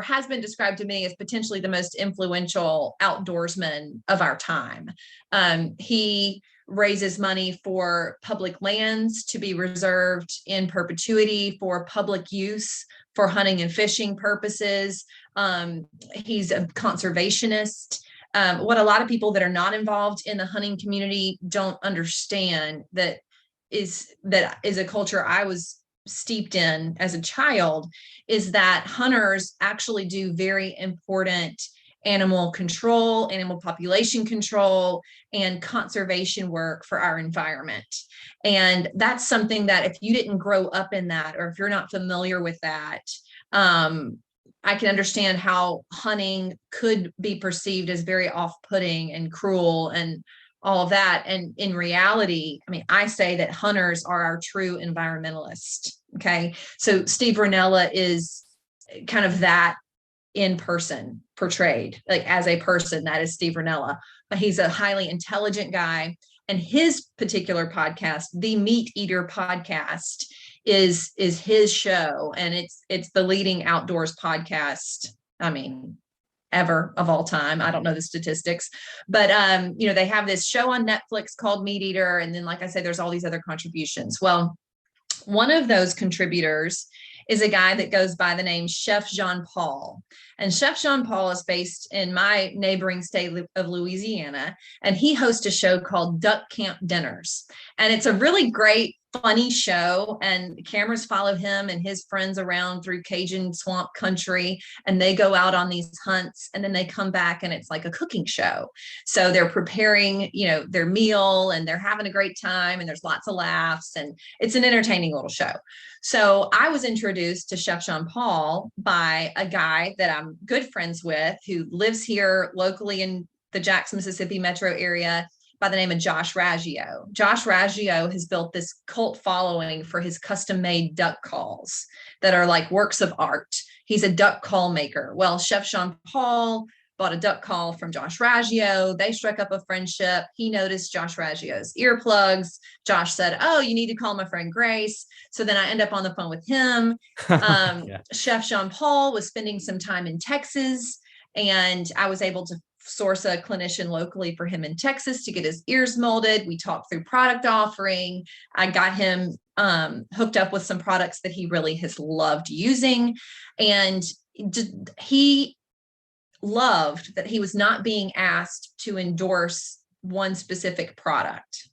has been described to me as potentially the most influential outdoorsman of our time. He raises money for public lands to be reserved in perpetuity for public use for hunting and fishing purposes. He's a conservationist. What a lot of people that are not involved in the hunting community don't understand that is a culture I was steeped in as a child, is that hunters actually do very important animal control, animal population control, and conservation work for our environment. And that's something that if you didn't grow up in that, or if you're not familiar with that, I can understand how hunting could be perceived as very off-putting and cruel and all of that. And in reality, I mean, I say that hunters are our true environmentalists. Okay. So Steve Rinella is kind of that in person portrayed, like as a person. That is Steve Rinella. But he's a highly intelligent guy. And his particular podcast, the Meat Eater podcast, is his show, and it's the leading outdoors podcast, I mean, ever, of all time. I don't know the statistics, but they have this show on Netflix called Meat Eater, and then, like I said, there's all these other contributions. Well, one of those contributors is a guy that goes by the name Chef Jean Paul. And Chef Jean Paul is based in my neighboring state of Louisiana, and he hosts a show called Duck Camp Dinners. And it's a really great funny show, and cameras follow him and his friends around through Cajun swamp country, and they go out on these hunts, and then they come back and it's like a cooking show. So they're preparing, their meal, and they're having a great time, and there's lots of laughs, and it's an entertaining little show. So I was introduced to Chef Jean Paul by a guy that I'm good friends with who lives here locally in the Jackson, Mississippi metro area, by the name of Josh Raggio. Josh Raggio has built this cult following for his custom-made duck calls that are like works of art. He's a duck call maker. Well, Chef Jean Paul bought a duck call from Josh Raggio. They struck up a friendship. He noticed Josh Raggio's earplugs. Josh said, "Oh, you need to call my friend Grace." So then I end up on the phone with him. Yeah. Chef Jean Paul was spending some time in Texas, and I was able to source a clinician locally for him in Texas to get his ears molded. We talked through product offering. I got him hooked up with some products that he really has loved using. And he loved that he was not being asked to endorse one specific product.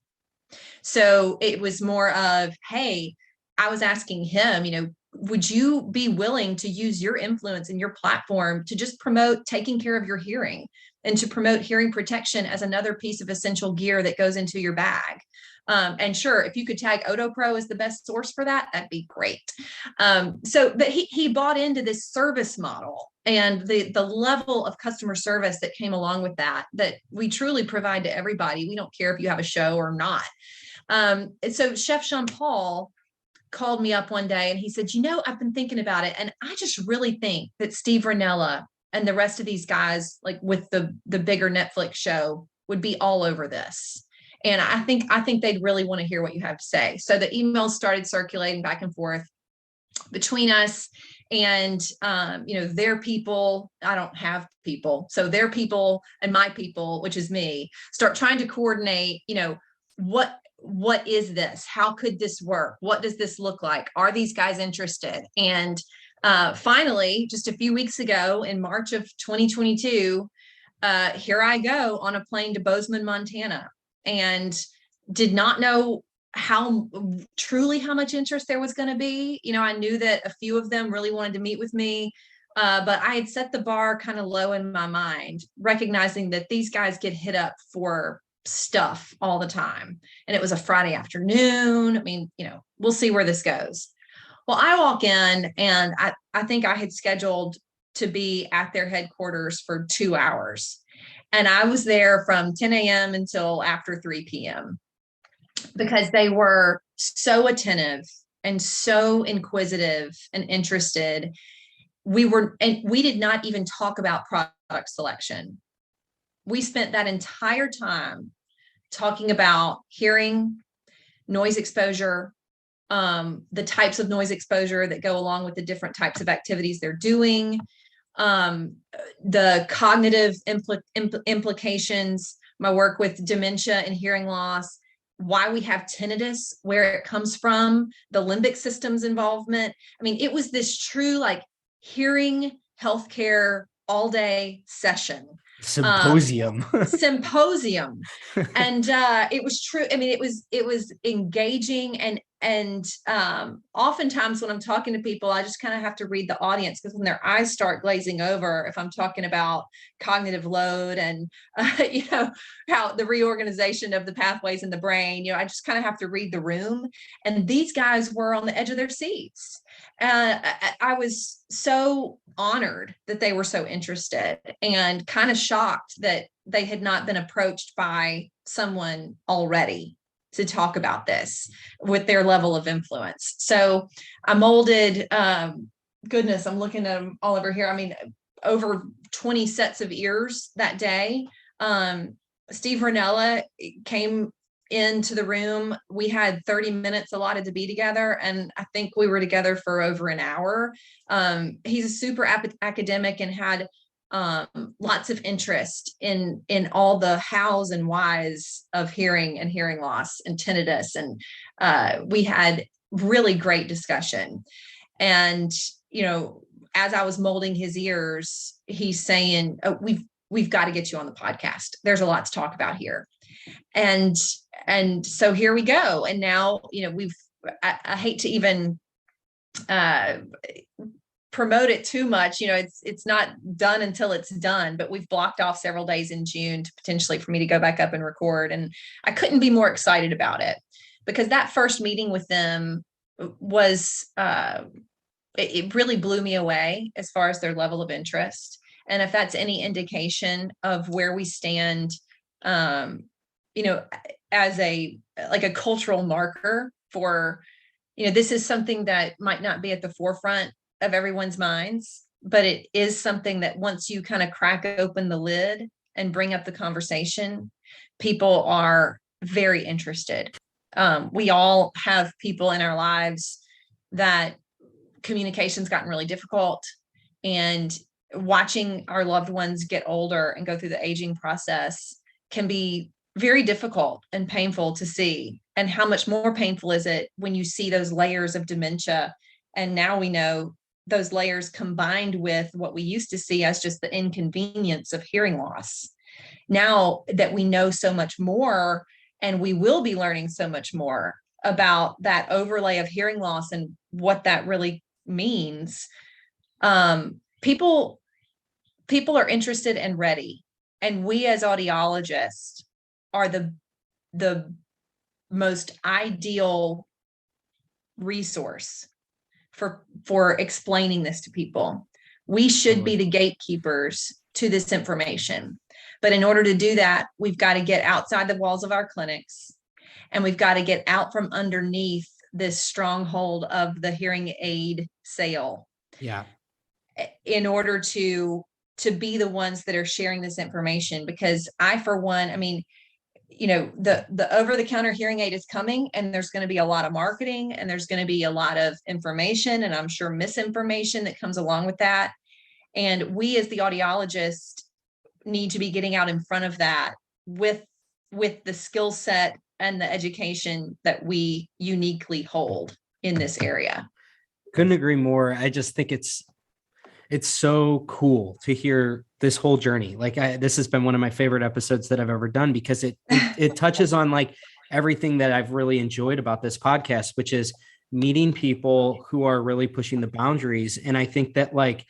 So it was more of, hey, I was asking him, would you be willing to use your influence and your platform to just promote taking care of your hearing and to promote hearing protection as another piece of essential gear that goes into your bag? And sure, if you could tag OtoPro as the best source for that, that'd be great. But he bought into this service model and the level of customer service that came along with that we truly provide to everybody. We don't care if you have a show or not. And so Chef Jean Paul called me up one day and he said, I've been thinking about it. And I just really think that Steve Rinella and the rest of these guys, like with the bigger Netflix show, would be all over this. And I think they'd really want to hear what you have to say. So the emails started circulating back and forth between us and, their people. I don't have people. So their people and my people, which is me, start trying to coordinate, what is this? How could this work? What does this look like? Are these guys interested? And finally, just a few weeks ago in March of 2022, here I go on a plane to Bozeman, Montana, and did not know how much interest there was going to be. I knew that a few of them really wanted to meet with me, but I had set the bar kind of low in my mind, recognizing that these guys get hit up for stuff all the time. And it was a Friday afternoon. I mean, we'll see where this goes. Well, I walk in and I think I had scheduled to be at their headquarters for 2 hours. And I was there from 10 a.m. until after 3 p.m. because they were so attentive and so inquisitive and interested. We did not even talk about product selection. We spent that entire time talking about hearing, noise exposure, the types of noise exposure that go along with the different types of activities they're doing, the cognitive implications, my work with dementia and hearing loss, why we have tinnitus, where it comes from, the limbic system's involvement. I mean, it was this true like hearing healthcare all day session. Symposium. And it was true. I mean, it was engaging, and oftentimes when I'm talking to people, I just kind of have to read the audience, because when their eyes start glazing over, if I'm talking about cognitive load and how the reorganization of the pathways in the brain, I just kind of have to read the room. And these guys were on the edge of their seats. I was so honored that they were so interested, and kind of shocked that they had not been approached by someone already to talk about this with their level of influence. So I molded, goodness, I'm looking at them all over here. I mean, over 20 sets of ears that day. Steve Rinella came into the room. We had 30 minutes allotted to be together, and I think we were together for over an hour. He's a super academic and had lots of interest in all the hows and whys of hearing and hearing loss and tinnitus, and we had really great discussion. And as I was molding his ears, he's saying, "Oh, we've got to get you on the podcast. There's a lot to talk about here." And so here we go. And now, I hate to even promote it too much. It's not done until it's done, but we've blocked off several days in June to potentially for me to go back up and record. And I couldn't be more excited about it, because that first meeting with them was, it really blew me away as far as their level of interest. And if that's any indication of where we stand, as a cultural marker for, this is something that might not be at the forefront of everyone's minds, but it is something that once you kind of crack open the lid and bring up the conversation, people are very interested. We all have people in our lives that communication's gotten really difficult, and watching our loved ones get older and go through the aging process can be very difficult and painful to see. And how much more painful is it when you see those layers of dementia? And now we know those layers combined with what we used to see as just the inconvenience of hearing loss. Now that we know so much more, and we will be learning so much more about that overlay of hearing loss and what that really means, people are interested and ready. And we as audiologists are the most ideal resource for explaining this to people. We should be the gatekeepers to this information. But in order to do that, we've got to get outside the walls of our clinics, and we've got to get out from underneath this stronghold of the hearing aid sale. Yeah. In order to be the ones that are sharing this information, because I, for one, the over-the-counter hearing aid is coming, and there's going to be a lot of marketing, and there's going to be a lot of information, and I'm sure misinformation that comes along with that. And we as the audiologist need to be getting out in front of that with the skill set and the education that we uniquely hold in this area. Couldn't agree more. I just think it's so cool to hear this whole journey. This has been one of my favorite episodes that I've ever done, because it touches on like everything that I've really enjoyed about this podcast, which is meeting people who are really pushing the boundaries. And I think that like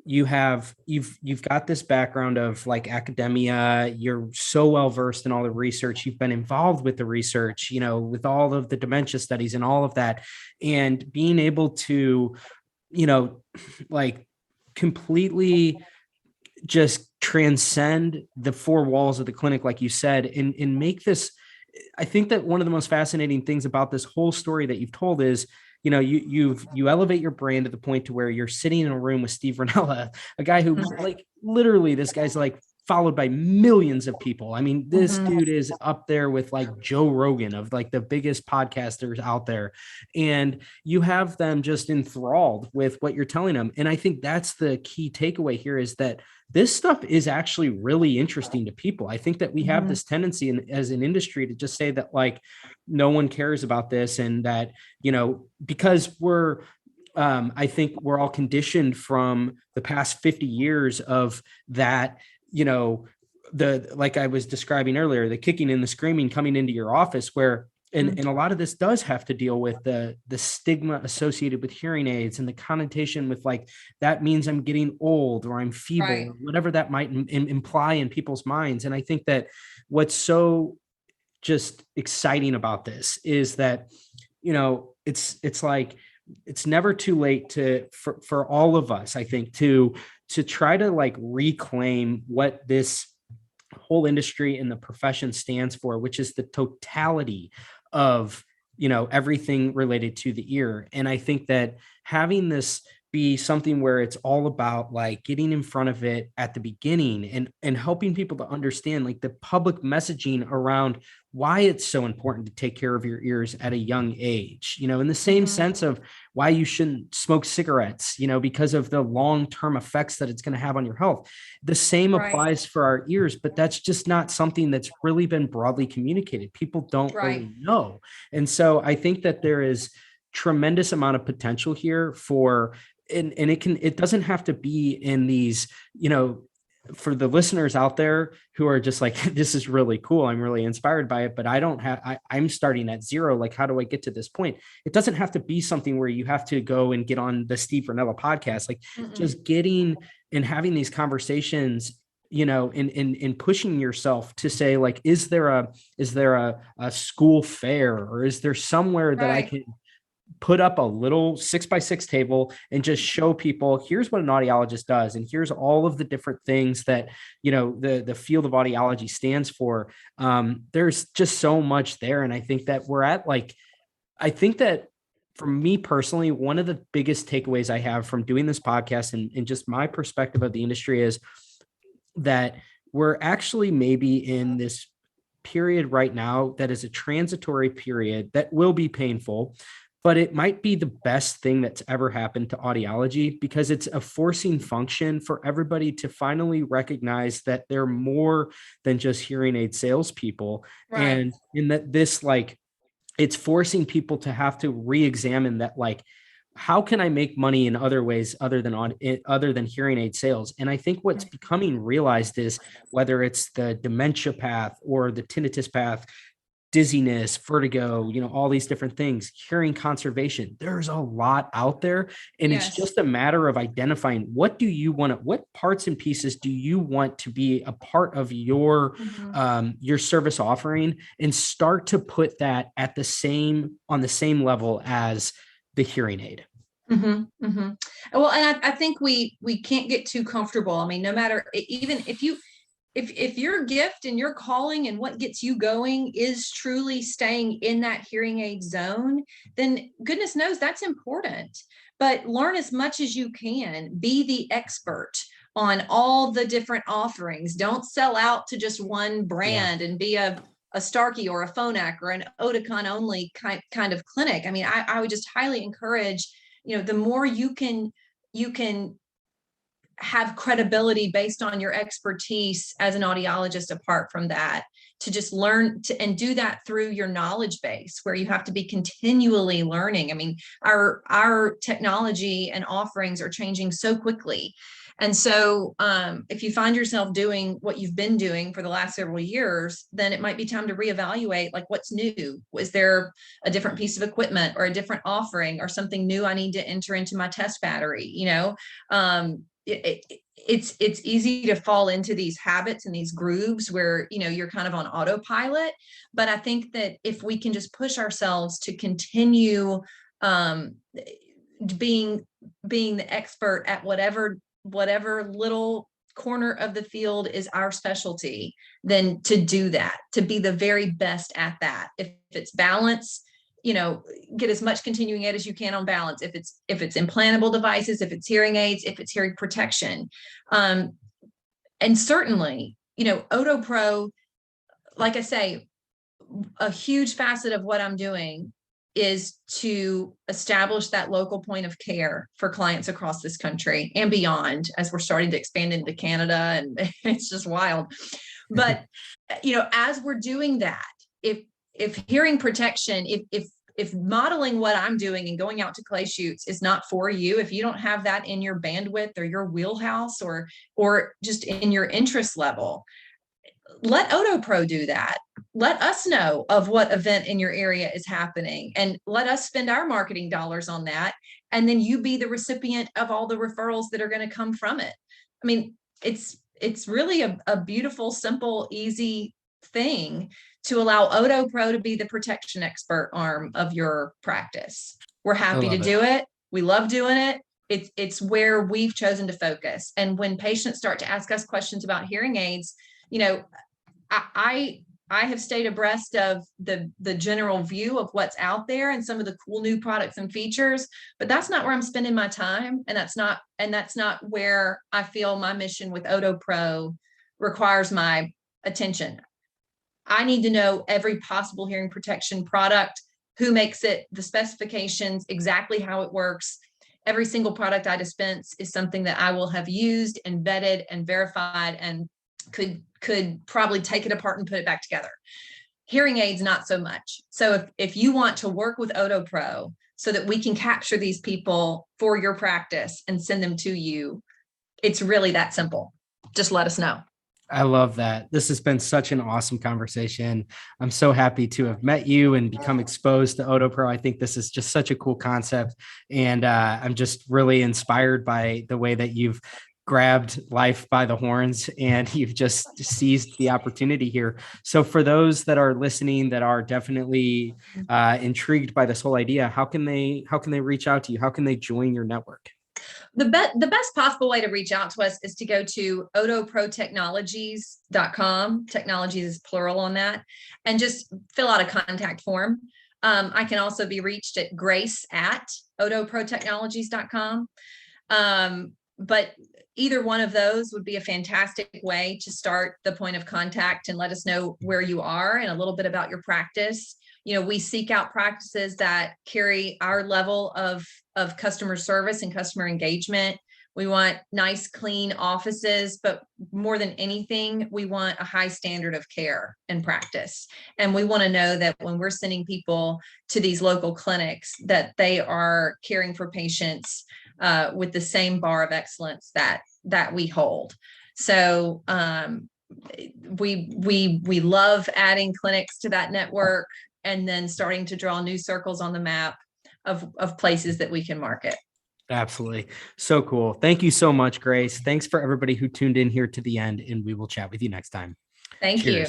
you've got this background of like academia. You're so well versed in all the research. You've been involved with the research, with all of the dementia studies and all of that, and being able to, like completely just transcend the four walls of the clinic, like you said, and make this. I think that one of the most fascinating things about this whole story that you've told is, you elevate your brand to the point to where you're sitting in a room with Steve Rinella, a guy who like literally, this guy's like followed by millions of people. I mean, this dude is up there with like Joe Rogan, of like the biggest podcasters out there. And you have them just enthralled with what you're telling them. And I think that's the key takeaway here, is that this stuff is actually really interesting to people. I think that we have this tendency as an industry to just say that like no one cares about this, and that, because we're I think we're all conditioned from the past 50 years of that, like I was describing earlier, the kicking and the screaming coming into your office, where and a lot of this does have to deal with the stigma associated with hearing aids, and the connotation with like, that means I'm getting old, or I'm feeble, right, or whatever that might imply in people's minds. And I think that what's so just exciting about this is that, it's like, it's never too late for all of us, I think, to try to like reclaim what this whole industry and the profession stands for, which is the totality of, everything related to the ear. And I think that having this be something where it's all about like getting in front of it at the beginning, and helping people to understand like the public messaging around why it's so important to take care of your ears at a young age, in the same sense of why you shouldn't smoke cigarettes, because of the long-term effects that it's going to have on your health. The same applies for our ears, but that's just not something that's really been broadly communicated. People don't really know. And so I think that there is tremendous amount of potential here for, and it doesn't have to be in these, for the listeners out there who are just like, this is really cool, I'm really inspired by it, but I don't have, I'm starting at zero. Like, how do I get to this point? It doesn't have to be something where you have to go and get on the Steve Rinella podcast. Like, just getting and having these conversations, in pushing yourself to say, like, is there a school fair, or is there somewhere that I Right. can put up a little 6x6 table and just show people, here's what an audiologist does, and here's all of the different things that the field of audiology stands for. There's just so much there, and I think that I think that for me personally, one of the biggest takeaways I have from doing this podcast and just my perspective of the industry is that we're actually maybe in this period right now that is a transitory period that will be painful, but it might be the best thing that's ever happened to audiology, because it's a forcing function for everybody to finally recognize that they're more than just hearing aid salespeople. Right. And in that, this, like, it's forcing people to have to re-examine that, like, how can I make money in other ways other than hearing aid sales? And I think what's becoming realized is, whether it's the dementia path or the tinnitus path, dizziness, vertigo, all these different things, hearing conservation, there's a lot out there. And it's Yes. just a matter of identifying, what parts and pieces do you want to be a part of your service offering, and start to put that on the same level as the hearing aid. Well, and I think we can't get too comfortable. I mean, no matter, even if your gift and your calling and what gets you going is truly staying in that hearing aid zone, then goodness knows that's important. But learn as much as you can. Be the expert on all the different offerings. Don't sell out to just one brand and be a Starkey or a Phonak or an Oticon only kind of clinic. I mean, I would just highly encourage, the more you can have credibility based on your expertise as an audiologist, apart from that, to just learn and do that through your knowledge base, where you have to be continually learning. I mean, our technology and offerings are changing so quickly. And so if you find yourself doing what you've been doing for the last several years, then it might be time to reevaluate, like, what's new? Was there a different piece of equipment or a different offering or something new I need to enter into my test battery? It's easy to fall into these habits and these grooves where you're kind of on autopilot. But I think that if we can just push ourselves to continue being the expert at whatever little corner of the field is our specialty, then to do that, to be the very best at that. If it's balance, get as much continuing ed as you can on balance. If it's implantable devices, if it's hearing aids, if it's hearing protection. And certainly, OtoPro, like I say, a huge facet of what I'm doing is to establish that local point of care for clients across this country and beyond, as we're starting to expand into Canada, and it's just wild. But, as we're doing that, if hearing protection, if modeling what I'm doing and going out to clay shoots is not for you, if you don't have that in your bandwidth or your wheelhouse or just in your interest level, let OtoPro do that. Let us know of what event in your area is happening, and let us spend our marketing dollars on that. And then you be the recipient of all the referrals that are going to come from it. I mean, it's really a beautiful, simple, easy thing to allow OtoPro to be the protection expert arm of your practice. We're happy to do it. We love doing it. It's where we've chosen to focus. And when patients start to ask us questions about hearing aids, I have stayed abreast of the general view of what's out there and some of the cool new products and features, but that's not where I'm spending my time. And that's not where I feel my mission with OtoPro requires my attention. I need to know every possible hearing protection product, who makes it, the specifications, exactly how it works. Every single product I dispense is something that I will have used and vetted and verified and could probably take it apart and put it back together. Hearing aids, not so much. So if you want to work with OtoPro so that we can capture these people for your practice and send them to you, it's really that simple. just let us know. I love that. This has been such an awesome conversation. I'm so happy to have met you and become exposed to OtoPro. I think this is just such a cool concept. And I'm just really inspired by the way that you've grabbed life by the horns and you've just seized the opportunity here. So for those that are listening, that are definitely intrigued by this whole idea, how can they reach out to you? How can they join your network? The best possible way to reach out to us is to go to OtoProTechnologies.com. Technologies is plural on that, and just fill out a contact form. I can also be reached at grace@OtoProTechnologies.com. But either one of those would be a fantastic way to start the point of contact and let us know where you are and a little bit about your practice. We seek out practices that carry our level of customer service and customer engagement. We want nice, clean offices, but more than anything, we want a high standard of care and practice. And we want to know that when we're sending people to these local clinics, that they are caring for patients with the same bar of excellence that we hold. So we love adding clinics to that network and then starting to draw new circles on the map of places that we can market. Absolutely. So cool. Thank you so much, Grace. Thanks for everybody who tuned in here to the end, and we will chat with you next time. Thank you.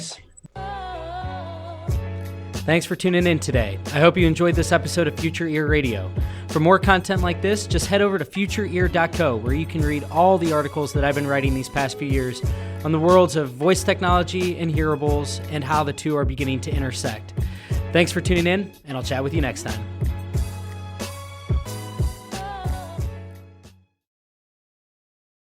Thanks for tuning in today. I hope you enjoyed this episode of Future Ear Radio. For more content like this, just head over to futureear.co, where you can read all the articles that I've been writing these past few years on the worlds of voice technology and hearables and how the two are beginning to intersect. Thanks for tuning in, and I'll chat with you next time.